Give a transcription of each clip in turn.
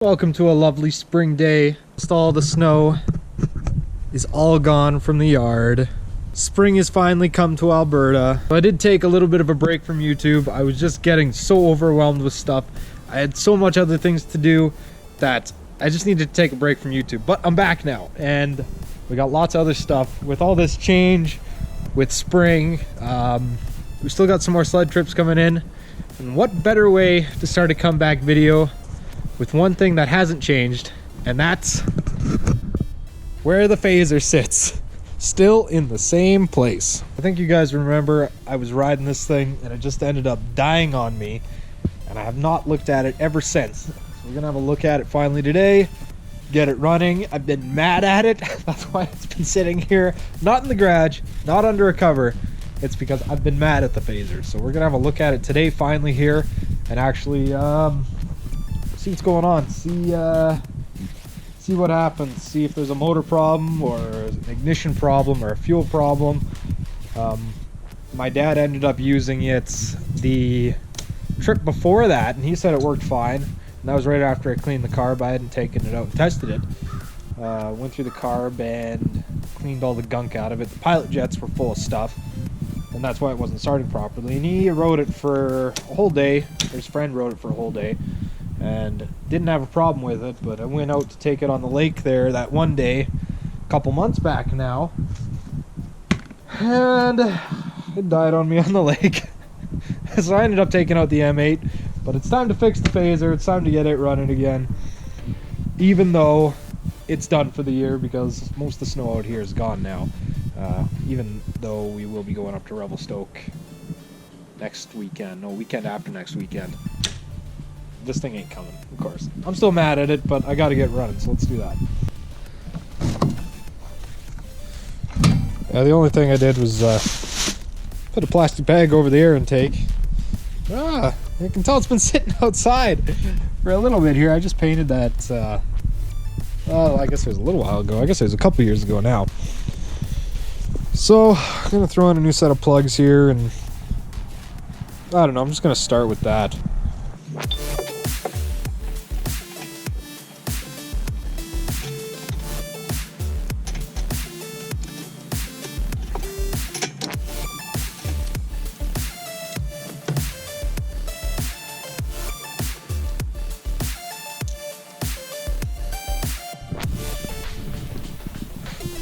Welcome to a lovely spring day. Just all the snow is all gone from the yard. Spring has finally come to Alberta. I did take a little bit of a break from YouTube. I was just getting so overwhelmed with stuff. I had so much other things to do that I just needed to take a break from YouTube. But I'm back now, and we got lots of other stuff. With all this change, with spring, we still got some more sled trips coming in. And what better way to start a comeback video with one thing that hasn't changed, and that's where the Phazer sits. Still in the same place. I think you guys remember I was riding this thing and it just ended up dying on me, and I have not looked at it ever since. So we're gonna have a look at it finally today, get it running. I've been mad at it. That's why it's been sitting here, not in the garage, not under a cover. It's because I've been mad at the Phazer. So we're gonna have a look at it today finally here, and actually see what's going on, see what happens, see if there's a motor problem or an ignition problem or a fuel problem. My dad ended up using it the trip before that, and he said it worked fine, and that was right after I cleaned the carb. I hadn't taken it out and tested it. Went through the carb and cleaned all the gunk out of it. The pilot jets were full of stuff, and that's why it wasn't starting properly, and he rode it for a whole day. His friend rode it for a whole day and didn't have a problem with it. But I went out to take it on the lake there that one day a couple months back now, and it died on me on the lake. So I ended up taking out the M8, but it's time to fix the Phazer. It's time to get it running again, even though it's done for the year because most of the snow out here is gone now, even though we will be going up to Revelstoke next weekend. No, weekend after next weekend. This thing ain't coming, of course. I'm still mad at it, but I gotta get running, so let's do that. The only thing I did was put a plastic bag over the air intake. You can tell it's been sitting outside for a little bit here. I just painted that, well, I guess it was a little while ago. I guess it was a couple years ago now. So, I'm gonna throw in a new set of plugs here, and I don't know, I'm just gonna start with that.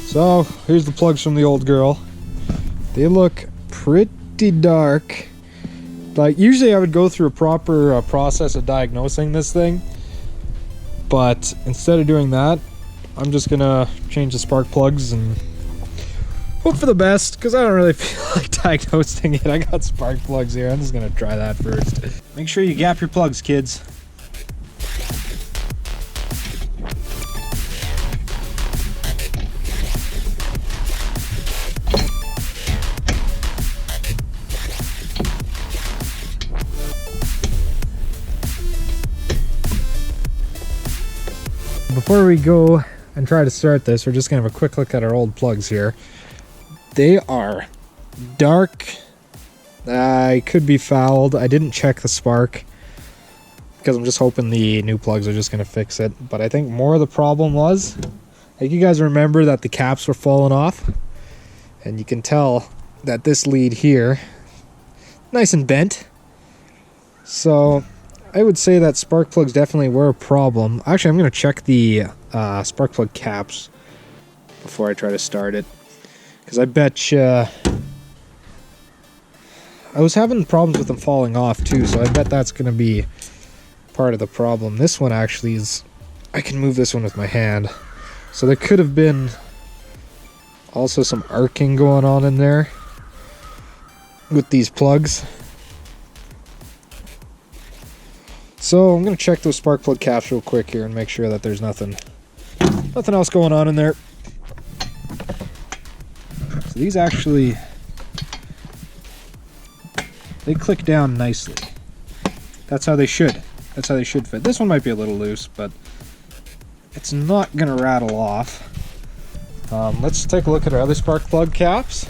So, here's the plugs from the old girl. They look pretty dark. Like, usually I would go through a proper process of diagnosing this thing, but instead of doing that, I'm just gonna change the spark plugs and hope for the best, because I don't really feel like diagnosing it. I got spark plugs here. I'm just gonna try that first. Make sure you gap your plugs, kids. Before we go and try to start this, we're just gonna have a quick look at our old plugs here. They are dark. I could be fouled. I didn't check the spark because I'm just hoping the new plugs are just gonna fix it. But I think more of the problem was, like, you guys remember that the caps were falling off, and you can tell that this lead here, nice and bent. So I would say that spark plugs definitely were a problem. Actually, I'm going to check the spark plug caps before I try to start it, because I bet you I was having problems with them falling off too, so I bet that's going to be part of the problem. This one actually is, I can move this one with my hand, so there could have been also some arcing going on in there with these plugs. So I'm going to check those spark plug caps real quick here and make sure that there's nothing else going on in there. So these actually, they click down nicely. That's how they should. That's how they should fit. This one might be a little loose, but it's not going to rattle off. Let's take a look at our other spark plug caps,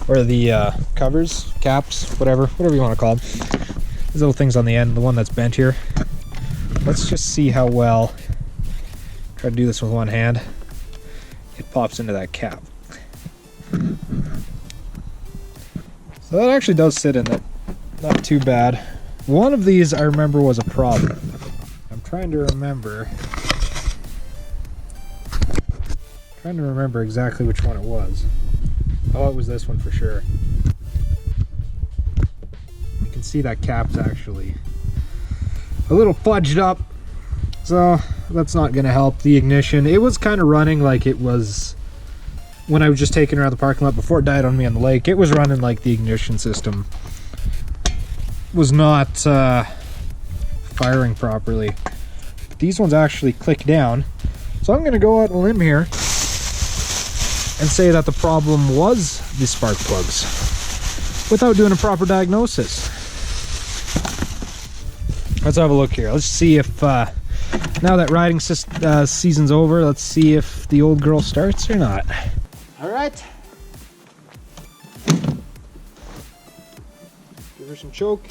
or the covers, caps, whatever you want to call them. These little things on the end, the one that's bent here. Let's just see how well. Try to do this with one hand. It pops into that cap. So that actually does sit in it. Not too bad. One of these I remember was a problem. I'm trying to remember. Trying to remember exactly which one it was. Oh, it was this one for sure. You can see that cap's actually a little fudged up. So that's not going to help the ignition. It was kind of running like it was when I was just taking around the parking lot before it died on me on the lake. It was running like the ignition system was not firing properly. But these ones actually click down. So I'm going to go out on a limb here and say that the problem was the spark plugs without doing a proper diagnosis. Let's have a look here. Let's see if now that riding season's over, let's see if the old girl starts or not. All right. Give her some choke.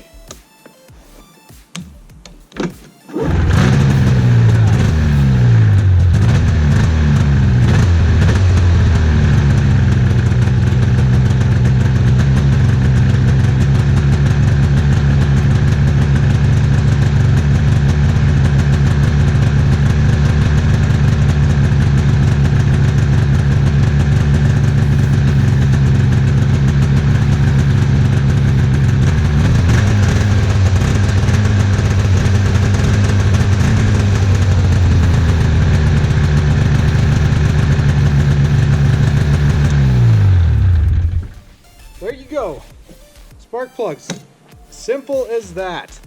There you go. Spark plugs. Simple as that.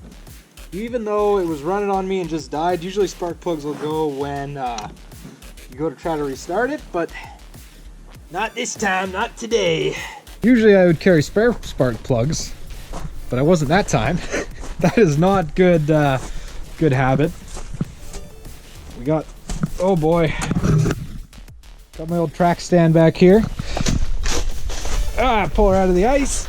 Even though it was running on me and just died, usually spark plugs will go when you go to try to restart it, but not this time, not today. Usually I would carry spare spark plugs, but I wasn't that time. That is not good good habit. We got, oh boy, got my old track stand back here. Pull her out of the ice.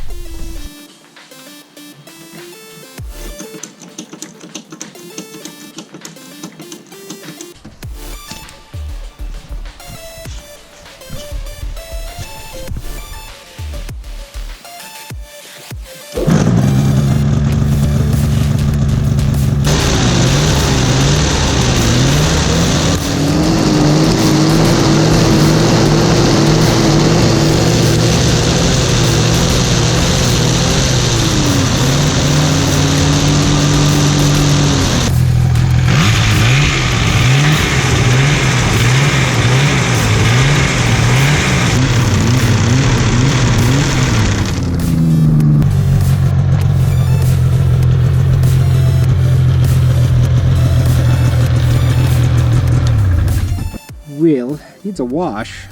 Wheel needs a wash,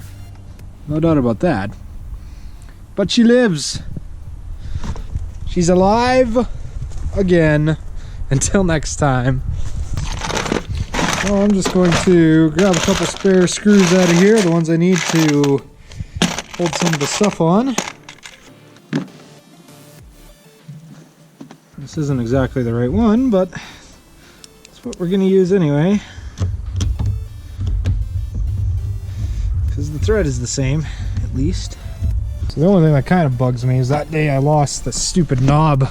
no doubt about that, but she lives. She's alive again. Until next time. Well, I'm just going to grab a couple spare screws out of here, the ones I need to hold some of the stuff on. This isn't exactly the right one, but that's what we're going to use anyway, because the thread is the same, at least. So the only thing that kind of bugs me is that day I lost the stupid knob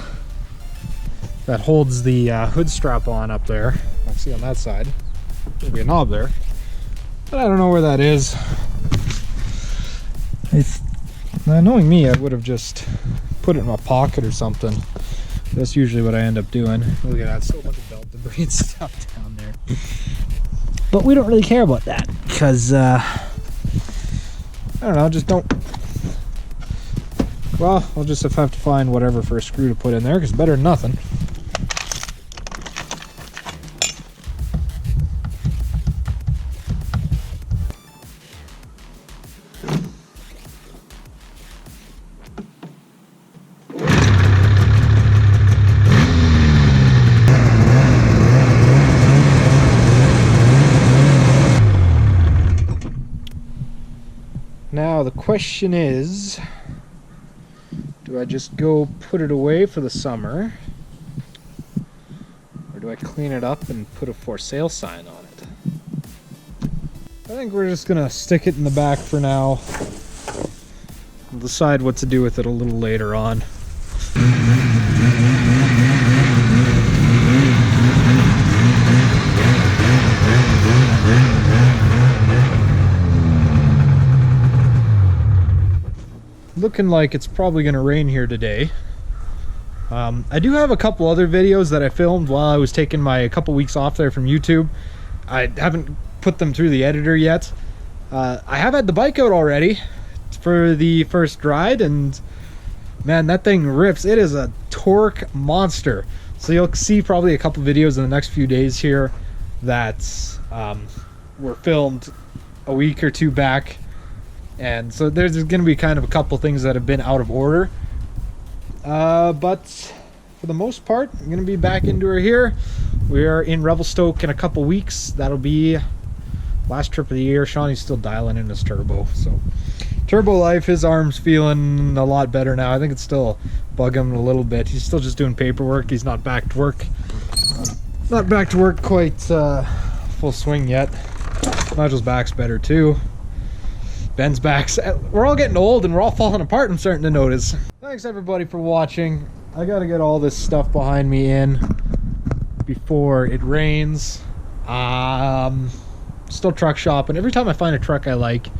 that holds the hood strap on up there. I see on that side there'll be a knob there, but I don't know where that is. Knowing me, I would have just put it in my pocket or something. That's usually what I end up doing. Look at that, still a bunch of belt debris and stuff down there. But we don't really care about that, because I don't know, just don't. Well, I'll just have to find whatever for a screw to put in there, because better than nothing. Now the question is, do I just go put it away for the summer, or do I clean it up and put a for sale sign on it? I think we're just gonna stick it in the back for now. We'll decide what to do with it a little later on. Looking like it's probably gonna rain here today. I do have a couple other videos that I filmed while I was taking my couple weeks off there from YouTube. I haven't put them through the editor yet. I have had the bike out already for the first ride, and man, that thing rips. It is a torque monster. So you'll see probably a couple videos in the next few days here that were filmed a week or two back, and so there's going to be kind of a couple things that have been out of order, but for the most part I'm going to be back into her here. We are in Revelstoke in a couple weeks. That'll be last trip of the year. Shawnee's still dialing in his turbo, so turbo life. His arm's feeling a lot better now. I think it's still bugging him a little bit. He's still just doing paperwork. He's not back to work. Not back to work quite full swing yet. Nigel's back's better too. Ben's back's... We're all getting old and we're all falling apart, I'm starting to notice. Thanks everybody for watching. I gotta get all this stuff behind me in before it rains. Still truck shopping. Every time I find a truck I like, it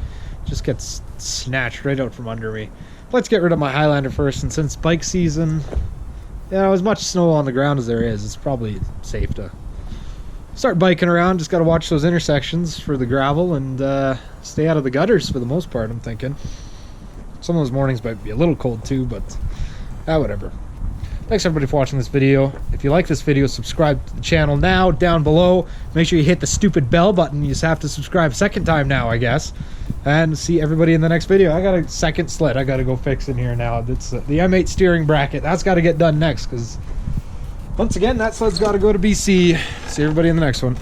just gets snatched right out from under me. Let's get rid of my Highlander first, and since bike season, you know, as much snow on the ground as there is, it's probably safe to start biking around. Just got to watch those intersections for the gravel and stay out of the gutters for the most part, I'm thinking. Some of those mornings might be a little cold too, but whatever. Thanks everybody for watching this video. If you like this video, subscribe to the channel now down below. Make sure you hit the stupid bell button. You just have to subscribe second time now, I guess. And see everybody in the next video. I got a second sled I got to go fix in here now. That's the M8 steering bracket. That's got to get done next, because once again, that sled's got to go to BC. See everybody in the next one.